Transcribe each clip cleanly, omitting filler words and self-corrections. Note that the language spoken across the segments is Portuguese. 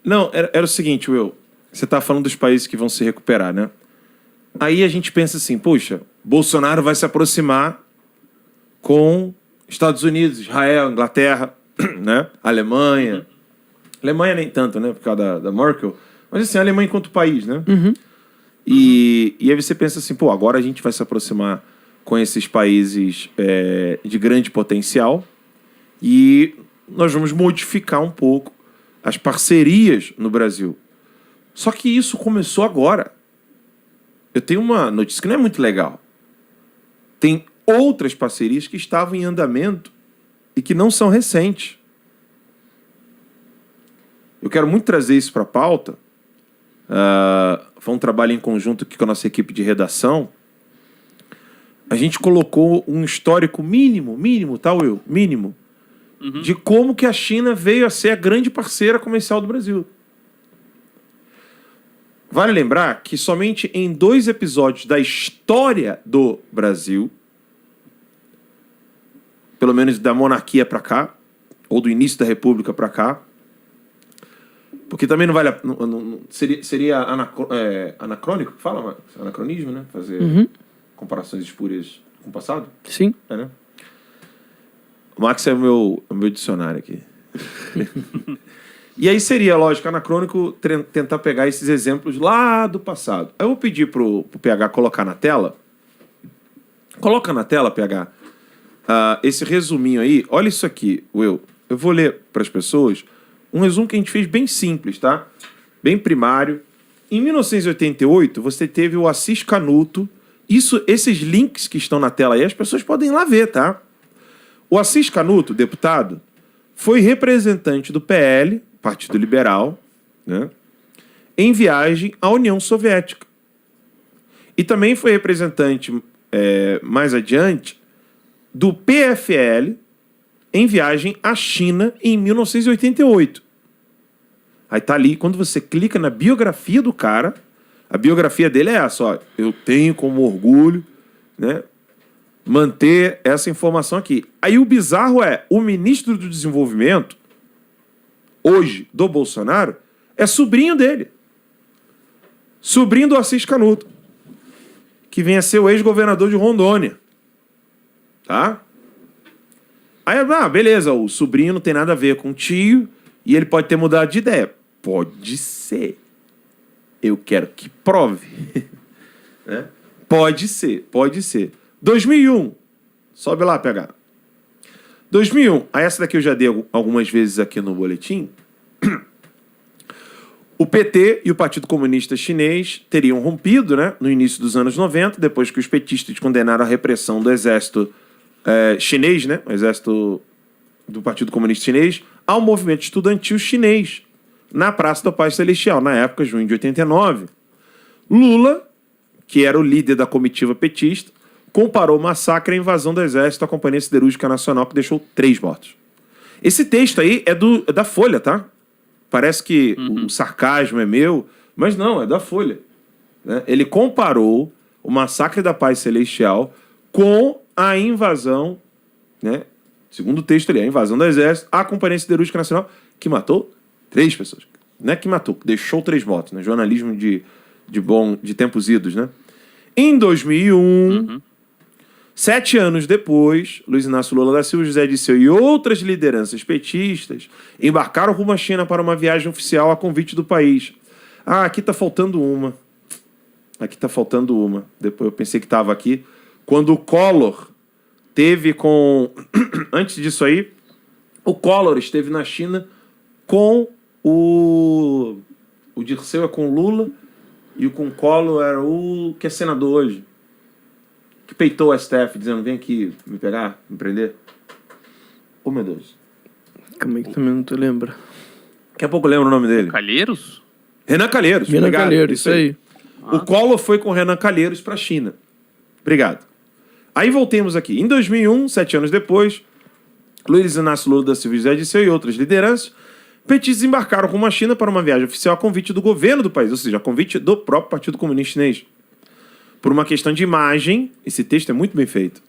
Não, era o seguinte, Will. Você tá falando dos países que vão se recuperar, né? Aí a gente pensa assim, puxa, Bolsonaro vai se aproximar com Estados Unidos, Israel, Inglaterra, né? Alemanha. Alemanha nem tanto, né? Por causa da Merkel. Mas assim, a Alemanha enquanto país, né? E aí você pensa assim, pô, agora a gente vai se aproximar com esses países de grande potencial e nós vamos modificar um pouco as parcerias no Brasil. Só que isso começou agora. Eu tenho uma notícia que não é muito legal. Tem outras parcerias que estavam em andamento e que não são recentes. Eu quero muito trazer isso para a pauta. Foi um trabalho em conjunto aqui com a nossa equipe de redação. A gente colocou um histórico mínimo, tá, Will? Mínimo. De como que a China veio a ser a grande parceira comercial do Brasil. Vale lembrar que somente em 2 episódios da história do Brasil, pelo menos da monarquia para cá, ou do início da república para cá, porque também não vale seria anacrônico, fala, Max? Anacronismo, né? Fazer comparações espúrias com o passado? Sim. É, né? O Max é o meu dicionário aqui. E aí seria, lógico, anacrônico tentar pegar esses exemplos lá do passado. Eu vou pedir pro PH colocar na tela. Coloca na tela, PH, esse resuminho aí. Olha isso aqui, Will. Eu vou ler para as pessoas um resumo que a gente fez bem simples, tá? Bem primário. Em 1988, você teve o Assis Canuto. Esses links que estão na tela aí, as pessoas podem ir lá ver, tá? O Assis Canuto, deputado, foi representante do PL, Partido Liberal, né, em viagem à União Soviética. E também foi representante, mais adiante, do PFL em viagem à China em 1988. Aí tá ali, quando você clica na biografia do cara, a biografia dele é essa, ó, eu tenho como orgulho, né, manter essa informação aqui. Aí o bizarro o ministro do Desenvolvimento, hoje, do Bolsonaro, é sobrinho dele. Sobrinho do Assis Canuto, que vem a ser o ex-governador de Rondônia. Tá? Aí, beleza, o sobrinho não tem nada a ver com o tio e ele pode ter mudado de ideia. Pode ser. Eu quero que prove. Né? Pode ser. 2001. Sobe lá, PH. 2001. Essa daqui eu já dei algumas vezes aqui no boletim. O PT e o Partido Comunista Chinês teriam rompido, né, no início dos anos 90, depois que os petistas condenaram a repressão do exército chinês, né, o exército do Partido Comunista Chinês, ao movimento estudantil chinês, na Praça da Paz Celestial, na época, junho de 89. Lula, que era o líder da comitiva petista, comparou o massacre à invasão do exército à Companhia Siderúrgica Nacional, que deixou 3 mortos. Esse texto aí é da Folha, tá? Parece que o sarcasmo é meu, mas não, é da Folha. Né? Ele comparou o massacre da Paz Celestial com a invasão, né? Segundo o texto ali, a invasão do exército à Companhia Siderúrgica Nacional, que matou 3 pessoas. Não é que matou, que deixou 3 mortos, né? Jornalismo de tempos idos, né? Em 2001... 7 anos depois, Luiz Inácio Lula da Silva, José Dirceu e outras lideranças petistas embarcaram rumo à China para uma viagem oficial a convite do país. Aqui tá faltando uma. Depois eu pensei que estava aqui. Quando o Collor teve com... Antes disso aí, o Collor esteve na China com o Dirceu é com o Lula e o com o Collor era o que é senador hoje. Que peitou o STF dizendo, vem aqui me pegar, me prender. Oh, meu Deus. Como é que também não te lembra? Daqui a pouco eu lembro o nome dele. Calheiros? Renan Calheiros. Renan Obrigado. Calheiros, isso aí. O Collor foi com Renan Calheiros para a China. Obrigado. Aí voltemos aqui. Em 2001, 7 anos depois, Luiz Inácio Lula da Silva, José Dirceu e outras lideranças petistas embarcaram rumo à China para uma viagem oficial a convite do governo do país, ou seja, a convite do próprio Partido Comunista Chinês. Por uma questão de imagem, esse texto é muito bem feito.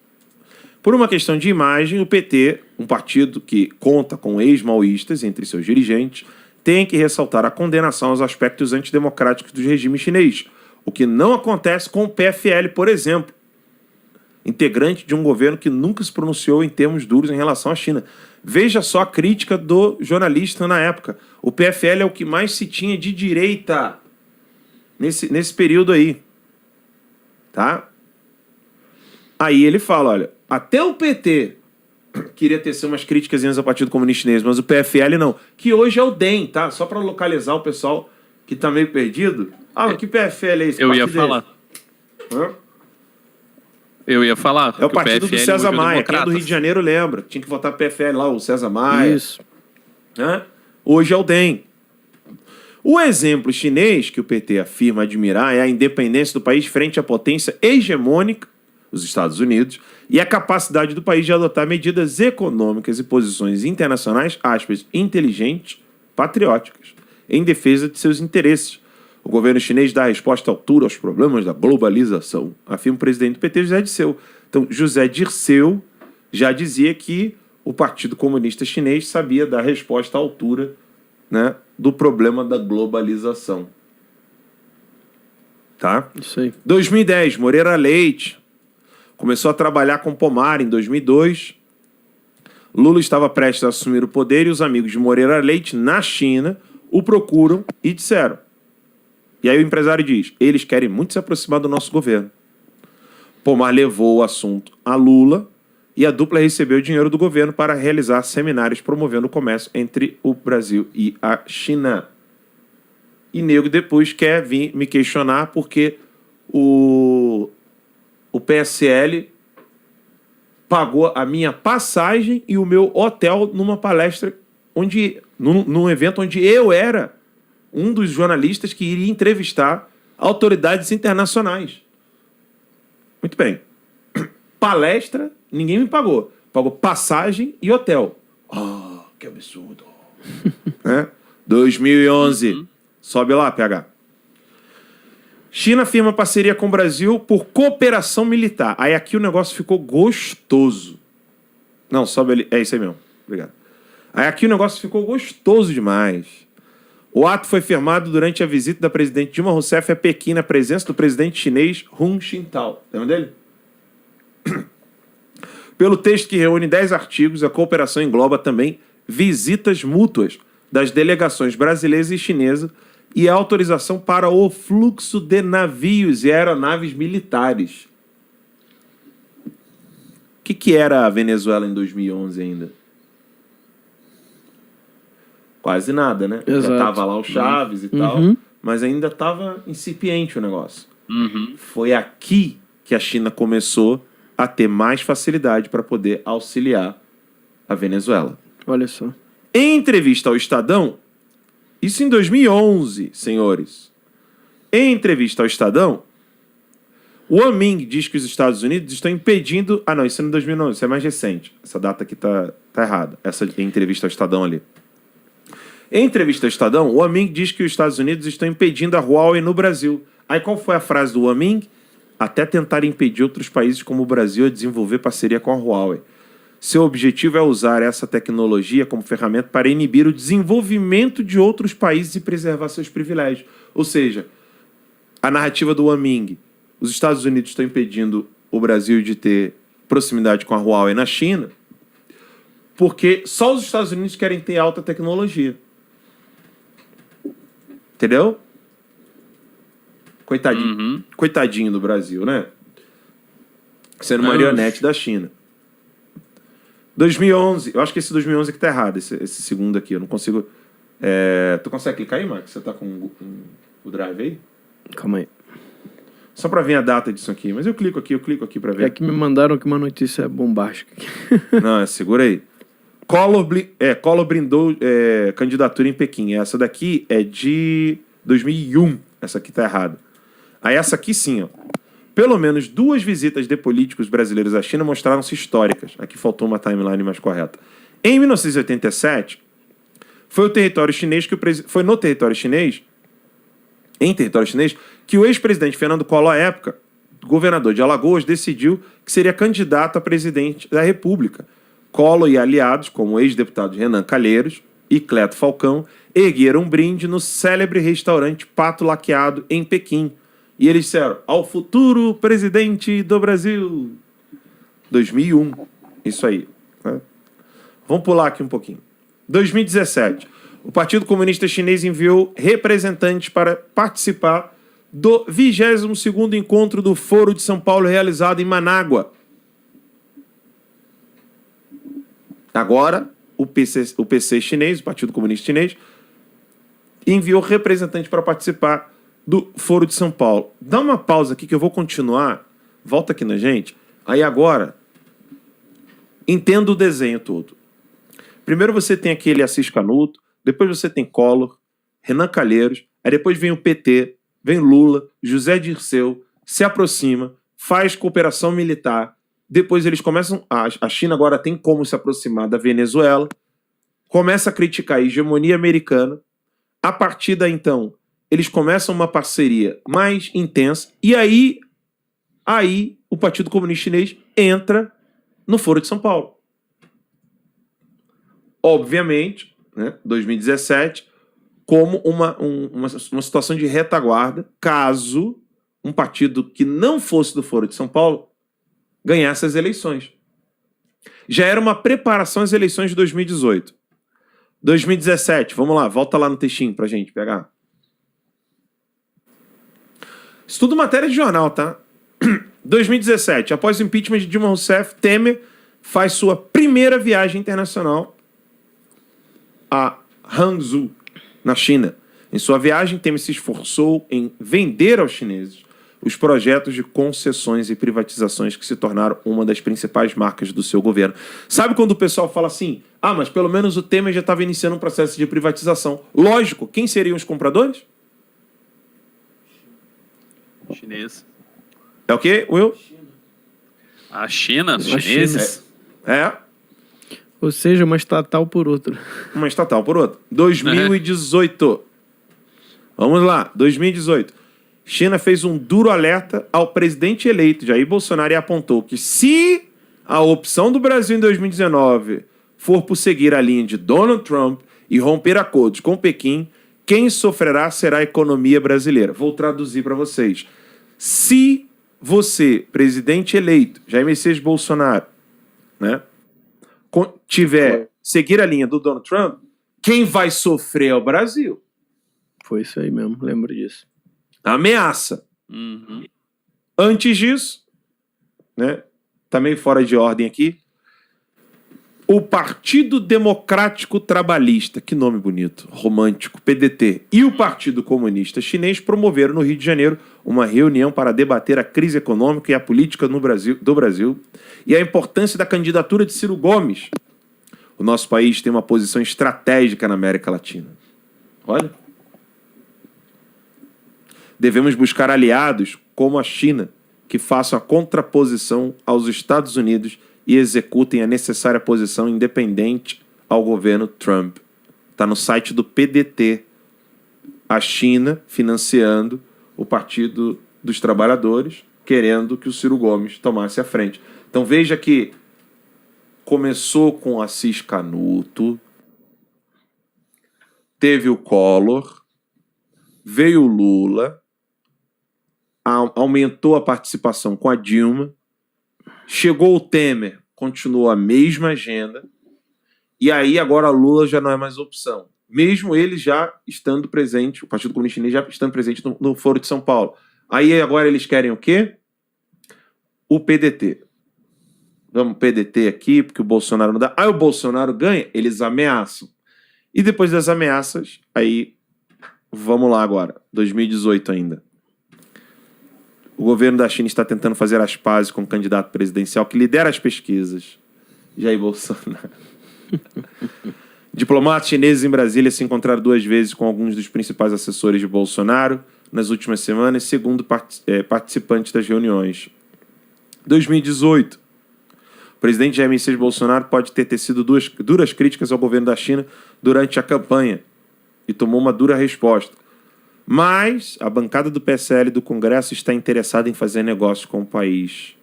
Por uma questão de imagem, o PT, um partido que conta com ex-maoístas entre seus dirigentes, tem que ressaltar a condenação aos aspectos antidemocráticos do regime chinês, o que não acontece com o PFL, por exemplo, integrante de um governo que nunca se pronunciou em termos duros em relação à China. Veja só a crítica do jornalista na época. O PFL é o que mais se tinha de direita nesse período aí. Tá? Aí ele fala, olha, até o PT queria tecer umas críticas ao Partido Comunista Chinês, mas o PFL não. Que hoje é o DEM, tá? Só para localizar o pessoal que tá meio perdido. Ah, que PFL é esse? Eu ia falar. Hã? Eu ia falar. É o partido do César Maia. Quem é do Rio de Janeiro lembra. Tinha que votar PFL lá, o César Maia. Isso. Hoje é o DEM. O exemplo chinês que o PT afirma admirar é a independência do país frente à potência hegemônica, os Estados Unidos, e a capacidade do país de adotar medidas econômicas e posições internacionais, aspas, inteligentes, patrióticas, em defesa de seus interesses. O governo chinês dá a resposta à altura aos problemas da globalização, afirma o presidente do PT, José Dirceu. Então, José Dirceu já dizia que o Partido Comunista Chinês sabia dar resposta à altura, né, do problema da globalização. Tá? Isso aí. 2010, Moreira Leite começou a trabalhar com pomar em 2002. Lula estava prestes a assumir o poder e os amigos de Moreira Leite, na China, o procuram e disseram. E aí o empresário diz, eles querem muito se aproximar do nosso governo. Pomar levou o assunto a Lula e a dupla recebeu dinheiro do governo para realizar seminários promovendo o comércio entre o Brasil e a China. E nego depois quer vir me questionar porque o PSL pagou a minha passagem e o meu hotel numa palestra, num evento onde eu era um dos jornalistas que iria entrevistar autoridades internacionais. Muito bem. Palestra, ninguém me pagou. Pagou passagem e hotel. Ah, que absurdo. 2011. Sobe lá, PH. China firma parceria com o Brasil por cooperação militar. Aí aqui o negócio ficou gostoso. Não, sobe ali. É isso aí mesmo. Obrigado. Aí aqui o negócio ficou gostoso demais. O ato foi firmado durante a visita da presidente Dilma Rousseff a Pequim, na presença do presidente chinês Hu Jintao. Lembra dele? Pelo texto que reúne 10 artigos, a cooperação engloba também visitas mútuas das delegações brasileiras e chinesas e a autorização para o fluxo de navios e aeronaves militares. O que era a Venezuela em 2011 ainda? Quase nada, né? Exato. Já estava lá o Chaves e tal, mas ainda estava incipiente o negócio. Foi aqui que a China começou a ter mais facilidade para poder auxiliar a Venezuela. Olha só. Em entrevista ao Estadão, isso em 2011, senhores. Em entrevista ao Estadão, o Wang diz que os Estados Unidos estão impedindo... Ah, não, isso é em 2009, isso é mais recente. Essa data aqui tá errada. Essa entrevista ao Estadão ali. Em entrevista ao Estadão, o Wang diz que os Estados Unidos estão impedindo a Huawei no Brasil. Aí qual foi a frase do Wang? Até tentar impedir outros países como o Brasil a desenvolver parceria com a Huawei. Seu objetivo é usar essa tecnologia como ferramenta para inibir o desenvolvimento de outros países e preservar seus privilégios. Ou seja, a narrativa do Wang, os Estados Unidos estão impedindo o Brasil de ter proximidade com a Huawei na China, porque só os Estados Unidos querem ter alta tecnologia. Entendeu? Coitadinho. Coitadinho do Brasil, né? Sendo marionete da China. 2011. Eu acho que esse 2011 aqui tá errado, esse segundo aqui. Eu não consigo... Tu consegue clicar aí, Marcos? Você tá com o drive aí? Calma aí. Só pra ver a data disso aqui. Mas eu clico aqui pra ver. É que me mandaram que uma notícia bombástica aqui. Não, segura aí. Collor brindou candidatura em Pequim. Essa daqui é de 2001. Essa aqui tá errada. Aí essa aqui sim, ó. Pelo menos 2 visitas de políticos brasileiros à China mostraram-se históricas. Aqui faltou uma timeline mais correta. Em 1987, foi no território chinês que o ex-presidente Fernando Collor, à época, governador de Alagoas, decidiu que seria candidato a presidente da República. Collor e aliados, como o ex-deputado Renan Calheiros, e Cleto Falcão ergueram um brinde no célebre restaurante Pato Laqueado, em Pequim. E eles disseram, ao futuro presidente do Brasil. 2001. Isso aí. Né? Vamos pular aqui um pouquinho. 2017. O Partido Comunista Chinês enviou representantes para participar do 22º encontro do Foro de São Paulo, realizado em Manágua. Agora, o PC chinês, o Partido Comunista Chinês, enviou representantes para participar do Foro de São Paulo. Dá uma pausa aqui que eu vou continuar. Volta aqui na gente. Aí agora, entenda o desenho todo. Primeiro você tem aquele Assis Canuto, depois você tem Collor, Renan Calheiros, aí depois vem o PT, vem Lula, José Dirceu, se aproxima, faz cooperação militar, depois eles começam... A China agora tem como se aproximar da Venezuela, começa a criticar a hegemonia americana, a partir daí, então, eles começam uma parceria mais intensa, e aí o Partido Comunista Chinês entra no Foro de São Paulo. Obviamente, né, 2017, como uma situação de retaguarda, caso um partido que não fosse do Foro de São Paulo ganhasse as eleições. Já era uma preparação às eleições de 2018. 2017, vamos lá, volta lá no textinho pra gente pegar. Isso tudo matéria de jornal, tá? 2017, após o impeachment de Dilma Rousseff, Temer faz sua primeira viagem internacional a Hangzhou, na China. Em sua viagem, Temer se esforçou em vender aos chineses os projetos de concessões e privatizações que se tornaram uma das principais marcas do seu governo. Sabe quando o pessoal fala assim, mas pelo menos o Temer já estava iniciando um processo de privatização. Lógico, quem seriam os compradores? Chinês. É o quê, Will? A China? Os chineses? Ou seja, uma estatal por outra. Uma estatal por outra. 2018. Vamos lá, 2018. China fez um duro alerta ao presidente eleito, Jair Bolsonaro, e apontou que se a opção do Brasil em 2019 for por seguir a linha de Donald Trump e romper acordos com Pequim, quem sofrerá será a economia brasileira. Vou traduzir para vocês. Se você, presidente eleito, Jair Messias Bolsonaro, né, seguir a linha do Donald Trump, quem vai sofrer é o Brasil. Foi isso aí mesmo, lembro disso. Ameaça. Uhum. Antes disso, né, tá meio fora de ordem aqui, o Partido Democrático Trabalhista, que nome bonito, romântico, PDT, e o Partido Comunista Chinês promoveram no Rio de Janeiro uma reunião para debater a crise econômica e a política do Brasil e a importância da candidatura de Ciro Gomes. O nosso país tem uma posição estratégica na América Latina. Olha. Devemos buscar aliados como a China, que façam a contraposição aos Estados Unidos e executem a necessária posição independente ao governo Trump. Está no site do PDT. A China financiando o Partido dos Trabalhadores, querendo que o Ciro Gomes tomasse a frente. Então veja que começou com Assis Canuto, teve o Collor, veio o Lula, aumentou a participação com a Dilma, chegou o Temer, continuou a mesma agenda, e aí agora Lula já não é mais opção. Mesmo ele já estando presente, o Partido Comunista Chinês já estando presente no Foro de São Paulo. Aí agora eles querem o quê? O PDT. Vamos PDT aqui, porque o Bolsonaro não dá. Aí o Bolsonaro ganha, eles ameaçam. E depois das ameaças, aí vamos lá agora, 2018 ainda. O governo da China está tentando fazer as pazes com o candidato presidencial que lidera as pesquisas, Jair Bolsonaro. Diplomatas chineses em Brasília se encontraram 2 vezes com alguns dos principais assessores de Bolsonaro nas últimas semanas, segundo participantes das reuniões. 2018. O presidente Jair Messias Bolsonaro pode ter tecido duras críticas ao governo da China durante a campanha e tomou uma dura resposta. Mas a bancada do PSL do Congresso está interessada em fazer negócios com o país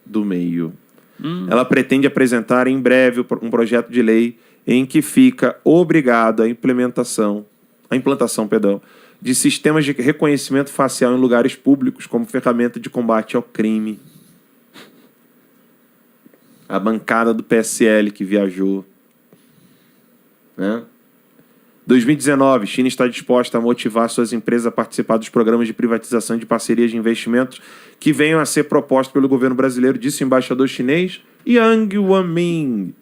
do meio. Ela pretende apresentar em breve um projeto de lei em que fica obrigado à implantação, de sistemas de reconhecimento facial em lugares públicos como ferramenta de combate ao crime. A bancada do PSL que viajou. Né? 2019, China está disposta a motivar suas empresas a participar dos programas de privatização e de parcerias de investimentos que venham a ser propostos pelo governo brasileiro, disse o embaixador chinês Yang Wanming.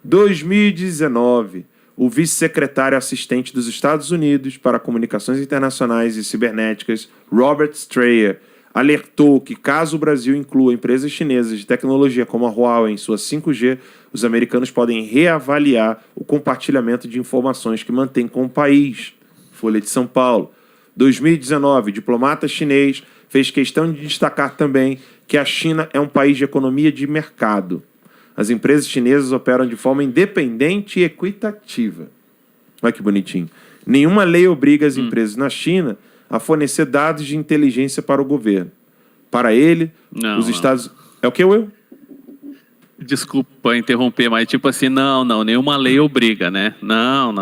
2019, o vice-secretário assistente dos Estados Unidos para Comunicações Internacionais e Cibernéticas, Robert Strayer, alertou que caso o Brasil inclua empresas chinesas de tecnologia como a Huawei em sua 5G, os americanos podem reavaliar o compartilhamento de informações que mantém com o país. Folha de São Paulo. 2019, o diplomata chinês fez questão de destacar também que a China é um país de economia de mercado. As empresas chinesas operam de forma independente e equitativa. Olha que bonitinho. Nenhuma lei obriga as empresas na China a fornecer dados de inteligência para o governo. Para ele, os Estados... É o que, Will? Desculpa interromper, mas tipo assim, não, nenhuma lei obriga, né? Não.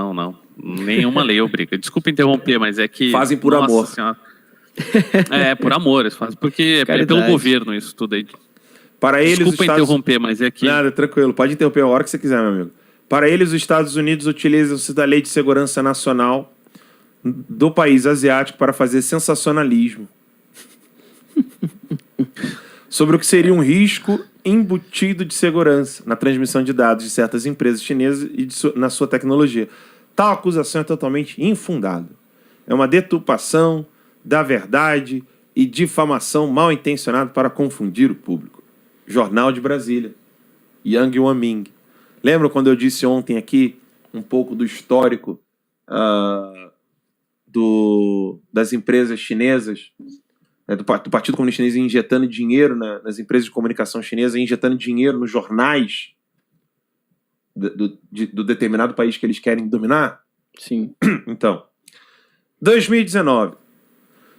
Nenhuma lei obriga. Desculpa interromper, mas é que... Fazem por amor. Senhora. Por amor, eles fazem. Porque é pelo governo isso tudo aí. Para eles, desculpa interromper, mas é que... Nada, tranquilo. Pode interromper a hora que você quiser, meu amigo. Para eles, os Estados Unidos utilizam-se da Lei de Segurança Nacional do país asiático para fazer sensacionalismo sobre o que seria um risco embutido de segurança na transmissão de dados de certas empresas chinesas e na sua tecnologia. Tal acusação é totalmente infundada. É uma deturpação da verdade e difamação mal intencionada para confundir o público. Jornal de Brasília. Yang Wanming. Lembra quando eu disse ontem aqui um pouco do histórico das empresas chinesas, do Partido Comunista Chinês injetando dinheiro nas empresas de comunicação chinesas, injetando dinheiro nos jornais do determinado país que eles querem dominar? Sim. Então, 2019.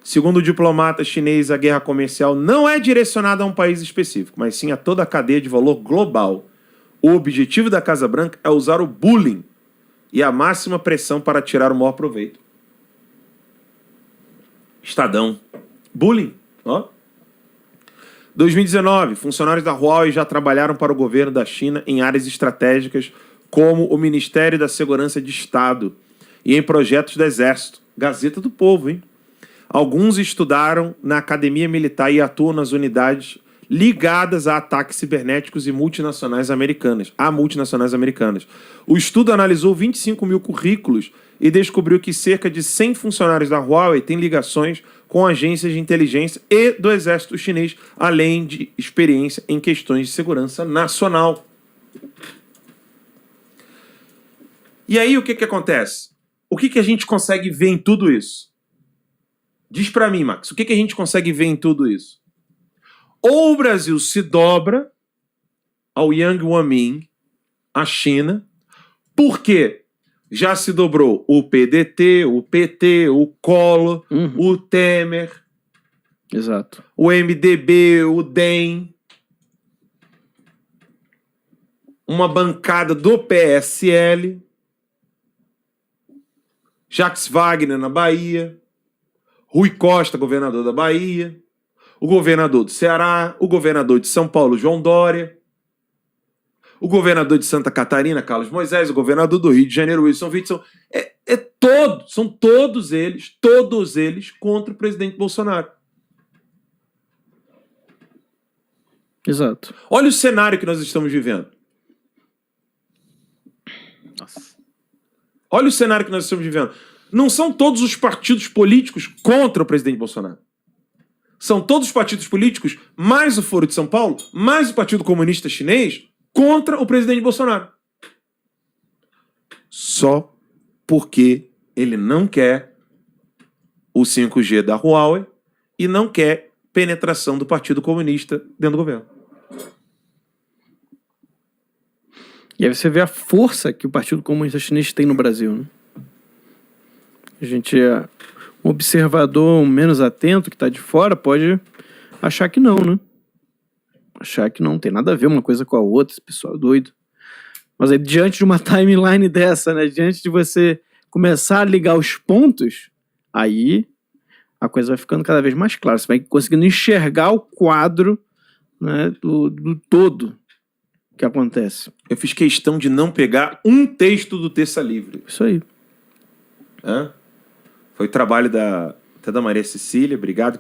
Segundo o diplomata chinês, a guerra comercial não é direcionada a um país específico, mas sim a toda a cadeia de valor global. O objetivo da Casa Branca é usar o bullying e a máxima pressão para tirar o maior proveito. Estadão. Bullying. Ó. 2019. Funcionários da Huawei já trabalharam para o governo da China em áreas estratégicas como o Ministério da Segurança de Estado e em projetos do Exército. Gazeta do Povo, hein? Alguns estudaram na Academia Militar e atuam nas unidades ligadas a ataques cibernéticos e multinacionais americanas. O estudo analisou 25 mil currículos e descobriu que cerca de 100 funcionários da Huawei têm ligações com agências de inteligência e do exército chinês, além de experiência em questões de segurança nacional. E aí o que acontece? O que a gente consegue ver em tudo isso? Diz pra mim, Max, o que a gente consegue ver em tudo isso? Ou o Brasil se dobra ao Yang Wanming, a China, porque já se dobrou o PDT, o PT, o Collor, o Temer, exato, o MDB, o DEM, uma bancada do PSL, Jacques Wagner na Bahia, Rui Costa, governador da Bahia, o governador do Ceará, o governador de São Paulo, João Dória, o governador de Santa Catarina, Carlos Moisés, o governador do Rio de Janeiro, Wilson Witzel, são todos eles contra o presidente Bolsonaro. Exato. Olha o cenário que nós estamos vivendo. Nossa. Olha o cenário que nós estamos vivendo. Não são todos os partidos políticos contra o presidente Bolsonaro. São todos os partidos políticos, mais o Foro de São Paulo, mais o Partido Comunista Chinês, contra o presidente Bolsonaro. Só porque ele não quer o 5G da Huawei e não quer penetração do Partido Comunista dentro do governo. E aí você vê a força que o Partido Comunista Chinês tem no Brasil, né? A gente é um observador menos atento, que está de fora, pode achar que não, né? Achar que não tem nada a ver uma coisa com a outra, esse pessoal é doido. Mas aí, diante de uma timeline dessa, né? Diante de você começar a ligar os pontos, aí a coisa vai ficando cada vez mais clara. Você vai conseguindo enxergar o quadro, né, do todo que acontece. Eu fiz questão de não pegar um texto do Terça Livre. Isso aí. Hã? Foi trabalho até da Maria Cecília, obrigado.